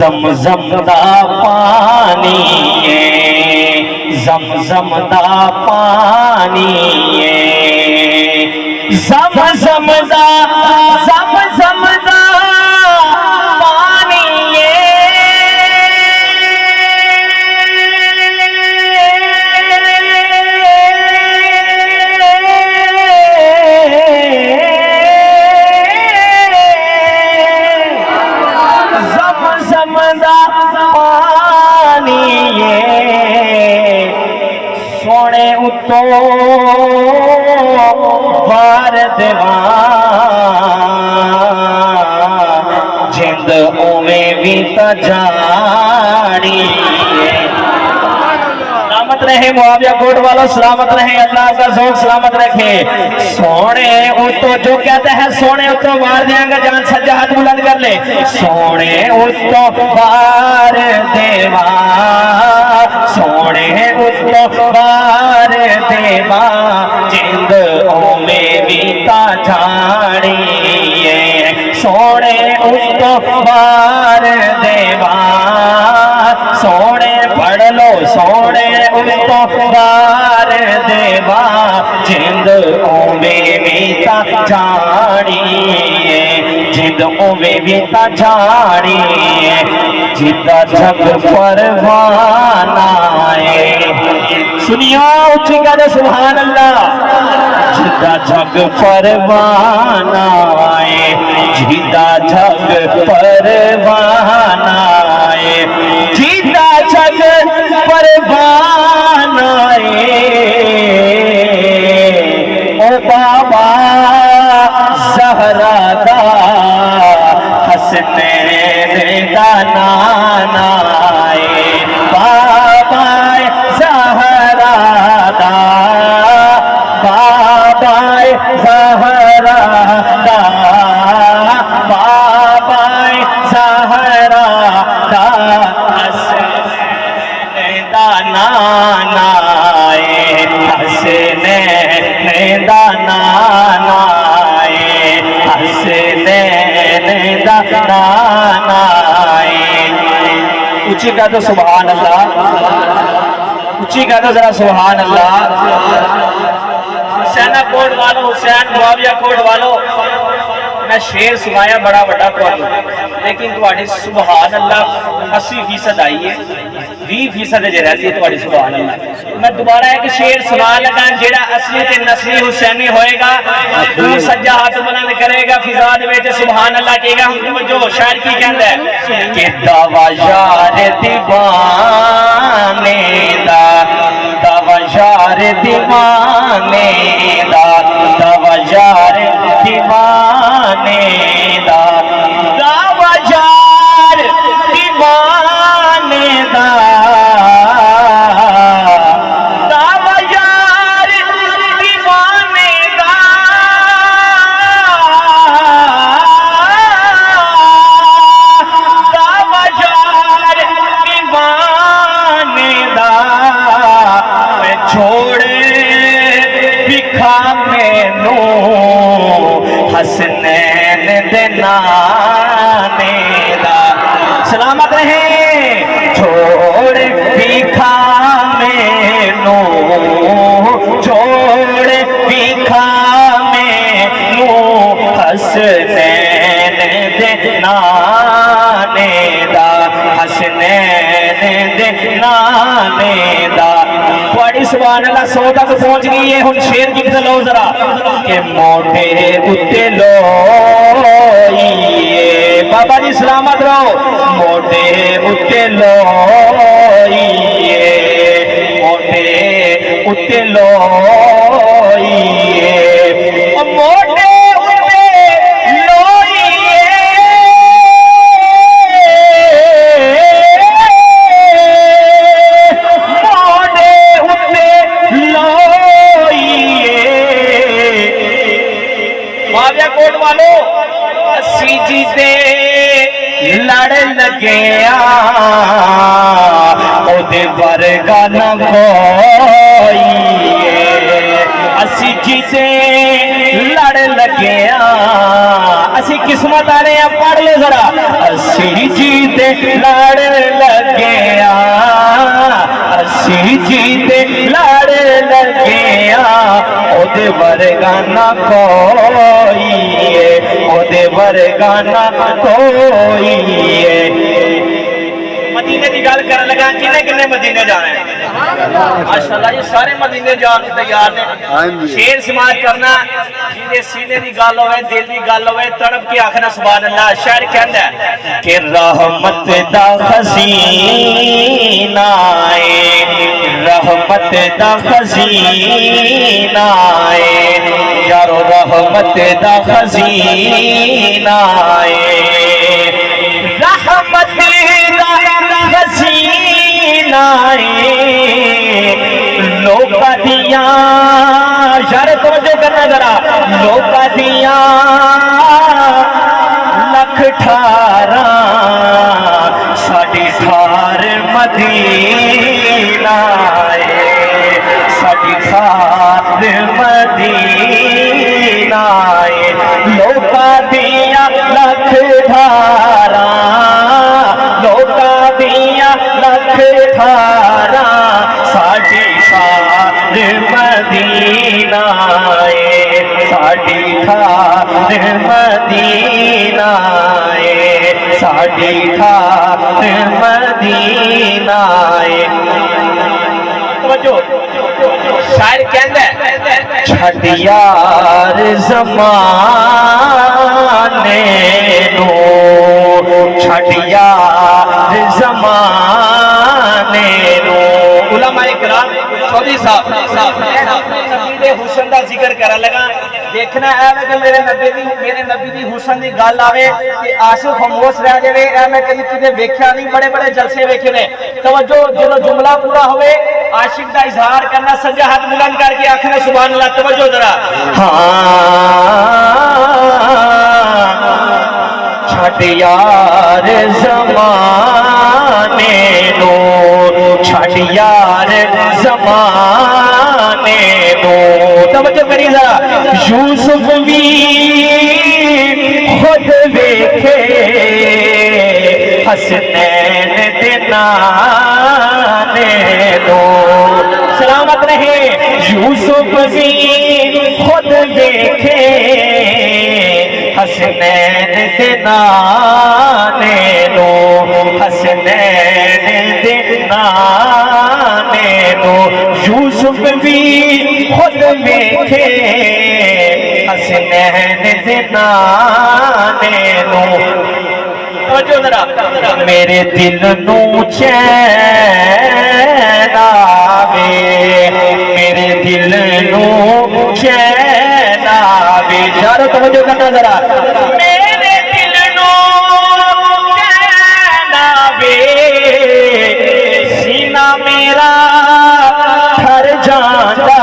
زمزم دا پانی زمزم دا پانی زمزم دا زمزم دا پانی زمزم دا پانی سونے اتو وار دیوان جند اوے بھی تجاڑی سلامت رہے معاویہ کوٹ والوں سلامت رہے اللہ کا ذوق سلامت رکھے سونے اتو جو کہتے ہیں سونے اتو وار دیاں گا جان سجا ہاتھ بلند کر لے سونے اتو وار دیوان سونے اتو وار دیوان جند اوے بھی تجاڑی سونے اتو وار دیوان سونے پڑھ لو سونے اتو وار دیوان جند اوے بھی تجاڑی جند اوے بھی تجاڑی جتا جگ پروان آئے سنیا اچھی کہتے سبحان اللہ جتا جگ پروان آئے جتا جگ پروان آئے جتا جگ پروان آئے او بابا زہرا دا حسنین دا نانا آئے بابا زہرا دا بابا زہرا دا بابا زہرا دا حسنین دا نانا آئے حسنین دا نانا آئے حسنین دا نانا آئے اچھی کہا تو سبحان اللہ اچھی کہا تو ذرا سبحان اللہ حسینہ کوٹ والوں حسین معاویہ کوٹ والوں میں شیر سنایا بڑا بڑا کوئی لیکن تمہاری سبحان اللہ 80% آئی ہے 20% جو رہتی ہے تمہاری سبحان اللہ میں دوبارہ ایک شیر سنا لگا جیڑا اصلی تے نسلی حسینی ہوئے گا تو سجا ہاتھ بلند کرے گا فضا دے وچ سبحان اللہ کہے گا جو شاعر کی کہندا ہے کہ دعوا یار دیوانے دا دعوا یار دیوانے دا دعوا یار دیوانے دا دعوا یار دیوانے دا حسنین دے نانے دا سلامت رہے چھوڑ بھیکھا مینو چھوڑ بھیکھا مینو حسنین دے نانے دا حسنین دے نانے دا بڑی سبحان اللہ 100 تک پہنچ گئی ہے ہن شیر کی لو ذرا کہ موٹے اتے لوئیے بابا جی سلامت رہو موٹے اتے لوئیے موٹے اتے لوئیے موٹے کوٹ والو اسی جی دے لڑ لگیا او دے ورگا نہ کوئی اسی جی دے لڑ لگیا اسی قسمت آ رہے ہیں پڑھ لے ذرا اسی جی دے لڑ لگیا اسی جی دے لڑ لگیا او دے ورگانا کوئی ہے او دے ورگانا کوئی ہے مدینے کی گل کرنے لگا کنے کنے مدینے جانے ہیں ماشاءاللہ یہ سارے مدینے جان تیار نے شیر سماعت کرنا جیدے سینے دی گل ہوئے دل دی گل ہوئے تڑپ کے آخنا سبحان اللہ شاعر کہندا ہے کہ رحمت دا خزینہ رحمت دا خزینہ یارو رحمت دا خزینہ رحمت خزینہ لوکا دیا یار توجہ کرنا ذرا لوکا دیا لکھ ٹھارا ساڑی ٹھار مدینہ ساڑی ٹھار مدینہ لوکا دیا لکھ ٹھارا لوکا دیا لکھ ٹھارا ساڑی ٹھار مدینہ ساڑی ٹھار مدینہ ساڑی ٹھار مدینہ توجہ شاعر کہندا ہے چھٹ یار زمانے نو چھٹ یار زمانے نو علماء کرام چودھری صاحب نبی دے حسن دا ذکر کرن لگا دیکھنا ہے کہ میرے نبی دی حسن دی گل آوے کہ عاشق خاموش رہ جاوے اے میں کدی کدے ویکھیا نہیں بڑے بڑے جلسے ویکھے نے توجہ جدوں جملہ پورا ہوئے عاشق دا اظہار کرنا سجا ہاتھ بلند کر کے آخنا سبحان اللہ توجہ ذرا چھٹ یار زمانے نو چھٹ یار زمانے نو توجہ کری ذرا یوسف بھی خود ویکھے حسنین دے نانے نو سلامت رہے یوسف بھی خود ویکھے حسنین دے نانے نو حسنین دے نانے نو یوسف بھی خود ویکھے حسنین دے نانے نو میرے دل نو چین آوے میرے دل نو چین آوے چاروں توجہ کرنا ذرا میرے دل نو چین آوے سینہ میرا ٹھر جاندا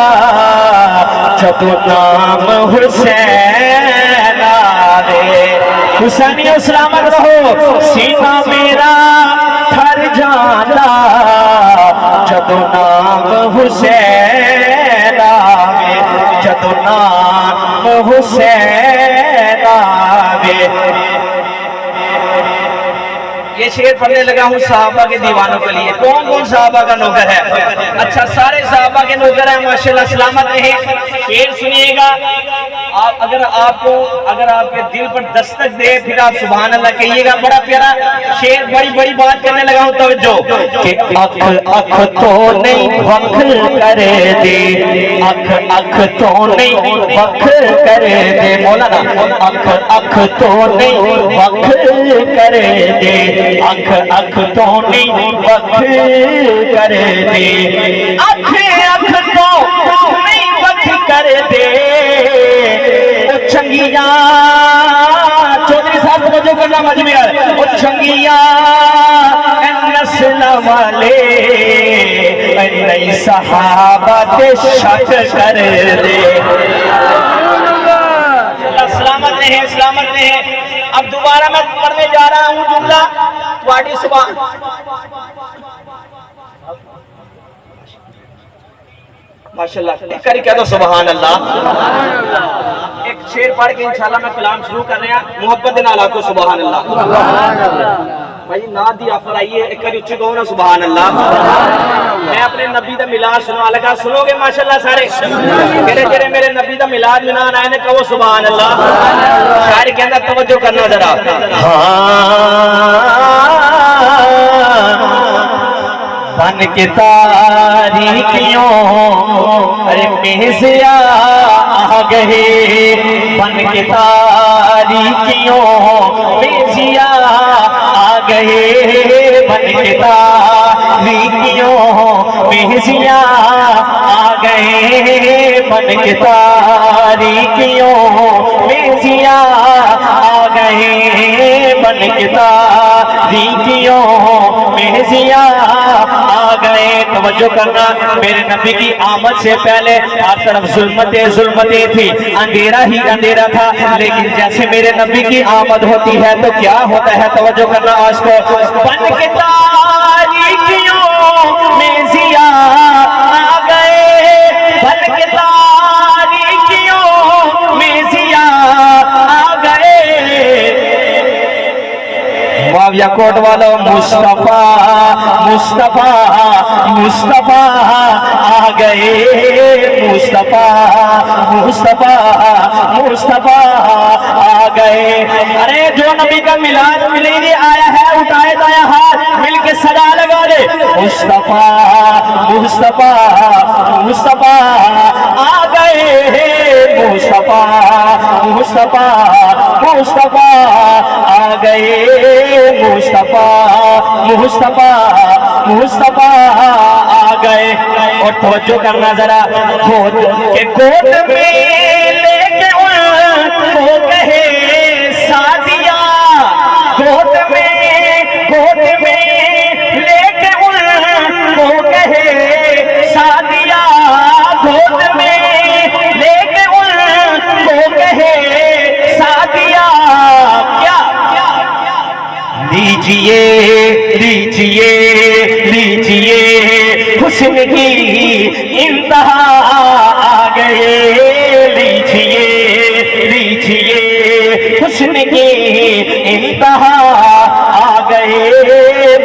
جدو نام حسین آوے حسینی سلامت رہو سینہ میرا ٹھر جانا جدو نام حسین آوے جدو نام حسین آوے یہ شعر پڑھنے لگا ہوں صحابہ کے دیوانوں کے لیے کون کون صحابہ کا نوکر ہے اچھا سارے صحابہ کے نوکر ہیں ماشاءاللہ سلامت رہے شعر سنیے گا اگر آپ کے دل پر دستک دے پھر آپ سبحان اللہ کہیے گا بڑا پیارا شعر بڑی بڑی بات کرنے لگا ہوں توجہ کہ اکھ تو نہیں وکھ کر دے اکھ تو نہیں وکھ کر دے مولانا اکھ تو نہیں وکھ کر دے اکھ تو نہیں وکھ کر دے اکھ تو نہیں وکھ کر دے چنگیاں چودھری صاحب کو جو کرنا مجمع چنگیاں نسل والے نئی صحابہ تے شک کر دے سلامت رہے سلامت رہے اب دوبارہ میں پڑھنے جا رہا ہوں جملہ تواڈی ماشاءاللہ ایک کری کہہ دو سبحان اللہ. ایک شعر پڑھ کے انشاءاللہ میں کلام شروع کر رہا ہوں. محبت دے نال آکھو سبحان اللہ. بھائی نات دی آفر آئی ہے, ایک کری اچھی کہو نا سبحان اللہ. میں اپنے نبی دا میلاد سنوا لگا, سنو گے ماشاءاللہ سارے؟ میرے جڑے میرے نبی دا میلاد منان آئے نے کہو سبحان اللہ. شاعر کہندا توجہ کرنا ذرا. بن کے تاریکیوں ارے میزیا آ گئے, بن کے تاریکیوں میزیا آ گئے, بن کے تاریکیوں میزیا آ گئے, بن کے تاریکیوں میزیا آ گئے, بن کے تاریکیوں میزیا آ گئے. توجہ کرنا, میرے نبی کی آمد سے پہلے ہر طرف ظلمتیں تھی, اندھیرا ہی اندھیرا تھا, لیکن جیسے میرے نبی کی آمد ہوتی ہے تو کیا ہوتا ہے؟ توجہ کرنا آج کو. بن کے تاریکیوں میں ضیا آ گئے, بن کے تاریکیوں میں ضیا آ گئے. معاویہ کوٹ والوں مصطفیٰ مصطفیٰ مصطفیٰ آ گئے, مصطفیٰ مصطفیٰ مصطفیٰ آ گئے. ارے جو نبی کا میلاد ملیے آیا ہے اٹھائے دایا ہاتھ مل کے صدا لگا دے. مصطفیٰ مصطفیٰ مصطفیٰ آ گئے, مصطفیٰ مصطفیٰ مصطفیٰ آ گئے, مصطفیٰ مصطفیٰ مصطفیٰ آ گئے. اور توجہ کرنا ذرا, گود میں لے کے ان کو کہے سعدیہ, گود میں لے کے ان کو کہے سعدیہ, گود میں لے کے ان کو کہے سعدیہ. کیا لیجئے لیجئے لیجئے حسن کی انتہا آ گئے, لیجئے لیجئے حسن کی انتہا آ گئے.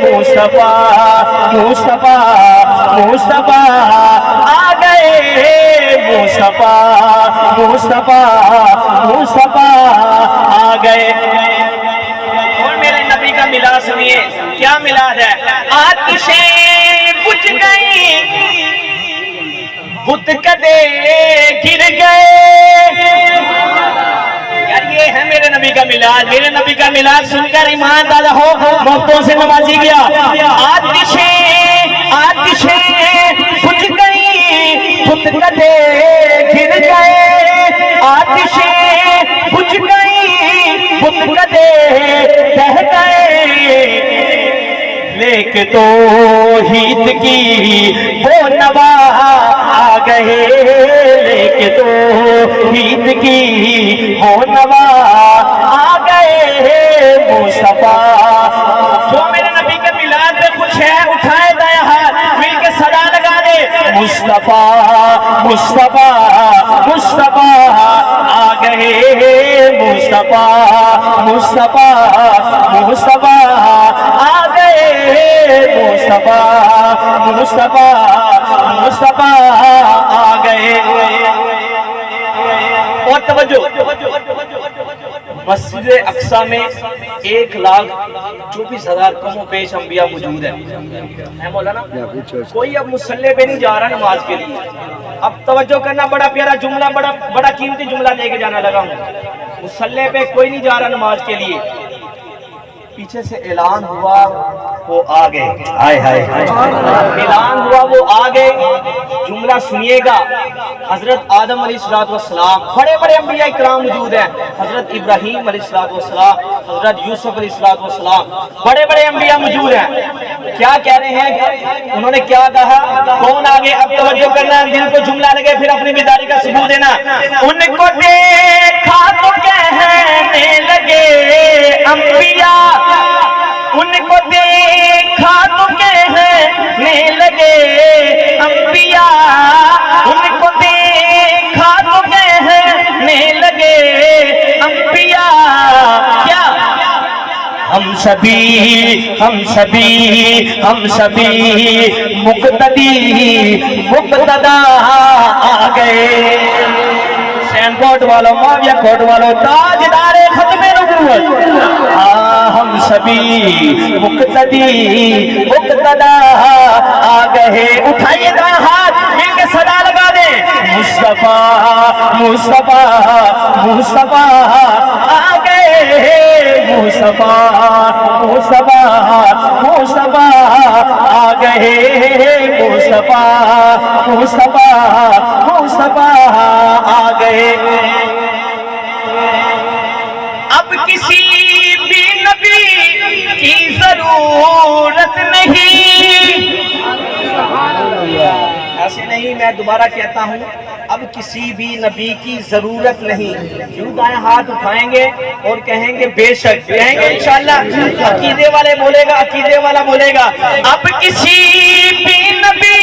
مصطفیٰ مصطفیٰ مصطفیٰ آ گئے, مصطفیٰ مصطفیٰ مصطفیٰ آ گئے. میلاد سنیے, کیا میلاد ہے؟ آتشیں بجھ گئی, بت کدے گر گئے. یار یہ ہے میرے نبی کا میلاد. میرے نبی کا میلاد سن کر ایمان دادا ہو موتوں سے نوازی گیا. آتشیں بجھ گئی, بت کدے گر گئے, آتشیں بجھ گئی, بت کدے دہ گئے. لیکن توحید کی وہ نوا آ گئے, لیکن توحید کی وہ نوا آ گئے. مصطفیٰ جو میرے نبی کے میلاد میں خوش ہے اٹھائے دایا ہاتھ مل کے صدا لگا دے. مصطفیٰ مصطفیٰ مصطفیٰ آ گئے, مصطفیٰ مصطفیٰ مصطفیٰ آ گئے, مصطفیٰ مصطفیٰ مصطفیٰ آ گئے. اور توجہ, مسجد اقصی میں 1,24,000 کم و بیش انبیاء موجود ہیں مولانا. کوئی اب مصلی پہ نہیں جا رہا نماز کے لیے. اب توجہ کرنا, بڑا پیارا جملہ, بڑا قیمتی جملہ دے کے جانا لگا ہوں. مصلی پہ کوئی نہیں جا رہا نماز کے لیے. پیچھے سے اعلان ہوا وہ آ گئے, اعلان ہوا وہ آ گئے. جملہ سنیے گا. حضرت آدم علیہ السلام, بڑے بڑے انبیاء اکرام موجود ہیں. حضرت ابراہیم علیہ السلام, حضرت یوسف علیہ السلام, بڑے بڑے انبیاء موجود ہیں. کیا کہہ رہے ہیں, انہوں نے کیا کہا, کون آگے؟ اب توجہ کرنا, دل کو جملہ لگے پھر اپنی بیداری کا ثبوت دینا. ان کو دیکھا تو کہنے لگے انبیاء, ان کو دیکھا تو کہنے لگے انبیاء, ان مقتدا آ گئے. حسین کوٹ والوں، معاویہ کوٹ والوں، تاجدار ختم نبوت، ہم سبھی مقتدا آ گئے. اٹھائیے گا ہاتھ، مل کے صدا لگا دیں. مصطفیٰ مصطفیٰ مصطفیٰ آ گئے. مصطفیٰ مصطفیٰ مصطفیٰ آ گئے. مصطفیٰ مصطفیٰ مصطفیٰ آ گئے. اب کسی بھی نبی کی ضرورت نہیں. ایسے نہیں، میں دوبارہ کہتا ہوں، اب کسی بھی نبی کی ضرورت نہیں. یوں دائیں ہاتھ اٹھائیں گے اور کہیں گے بے شک، کہیں گے انشاءاللہ. عقیدے والے بولے گا، عقیدے والا بولے گا اب کسی بھی نبی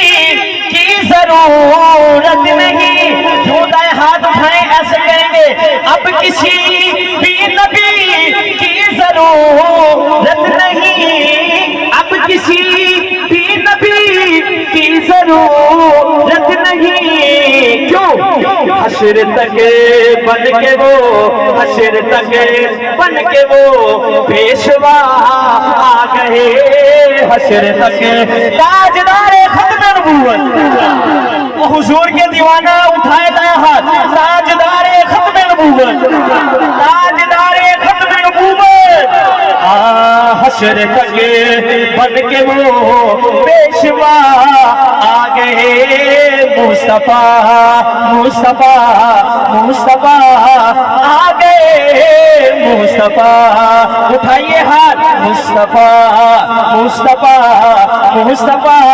کی ضرورت نہیں. یوں دائیں ہاتھ اٹھائیں، ایسے کہیں گے اب کسی بھی نبی کی ضرورت نہیں. اب کسی بھی نبی کی ضرورت نہیں. کیوں؟ حشر تک بن کے وہ، حشر تک بن کے وہ پیشوا آ گئے. حشر تک تاجدار ختم نبوت، وہ حضور کے دیوانہ اٹھائے دائیں ہاتھ. تاجدار ختم نبوت، تاجدار ختم نبوت، حشر تک بن کے وہ پیشوا آ گئے. مصطفیٰ مصطفیٰ مصطفیٰ آ گئے. مصطفیٰ اٹھائیے ہاتھ. مصطفیٰ مصطفیٰ مصطفیٰ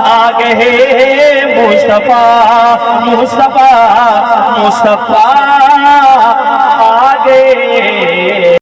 آ گئے. مصطفیٰ مصطفیٰ مصطفیٰ